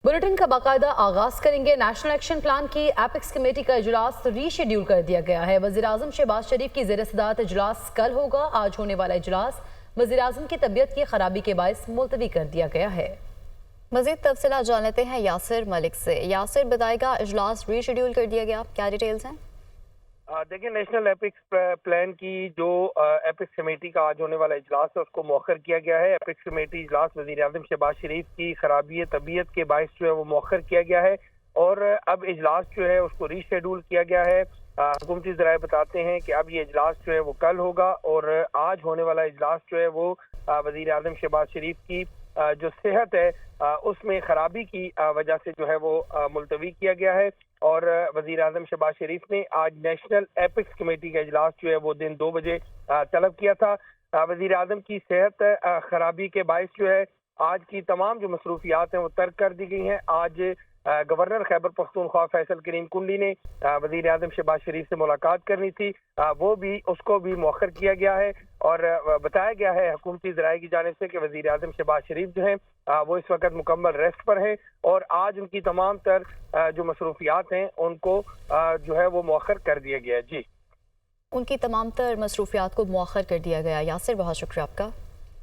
Bulletin का बाकायदा आगाज करेंगे। नेशनल एक्शन प्लान की एपिक्स कमेटी का इजलास रीशेड्यूल कर दिया गया है। वज़ीर-ए-आज़म शहबाज शरीफ की ज़ेर सदारत इजलास कल होगा। आज होने वाला इजलास वज़ीर-ए-आज़म की तबीयत की खराबी के बायस मुलतवी कर दिया गया है। मज़ीद तफसीलात जान लेते हैं यासिर मलिक से। यासिर बताएगा, इजलास रीशेड्यूल कर दिया गया, क्या डिटेल्स हैं? देखिए, नेशनल एपिक्स प्लान की जो एपिक्स कमेटी का आज होने वाला इजलास है उसको मौखर किया गया है। एपिक्स कमेटी इजलास वज़ीर-ए-आज़म शहबाज शरीफ की खराबी तबीयत के बायस जो है वो मौखर किया गया है और अब इजलास जो है उसको रीशेड्यूल किया गया है। हुकूमती ज़राए बताते हैं कि अब ये इजलास जो है वो कल होगा और आज होने वाला इजलास जो है वो वज़ीर-ए-आज़म शहबाज शरीफ की जो सेहत है उसमें खराबी की वजह से जो है वो मुलतवी किया गया है। और वज़ीर-ए-आज़म शहबाज शरीफ ने आज नेशनल एपिक्स कमेटी का इजलास जो है वो दिन 2 बजे तलब किया था। वज़ीर-ए-आज़म की सेहत खराबी के बायस जो है आज की तमाम जो मसरूफियात हैं वो तर्क कर दी गई हैं। आज गवर्नर खैबर पख्तूनख्वा फैसल करीम कुंडली ने वज़ीर-ए-आज़म शहबाज शरीफ से मुलाकात करनी थी, उसको भी मौखर किया गया है और बताया गया है हुकूमती ज़राए की जानिब से कि वज़ीर-ए-आज़म शहबाज शरीफ जो हैं वो इस वक्त मुकम्मल रेस्ट पर हैं और आज उनकी तमाम तर जो मसरूफियात हैं उनको जो है वो मौखर कर दिया गया है। जी, उनकी तमाम तर मसरूफियात को मौखर कर दिया गया। यासिर, बहुत शुक्रिया आपका।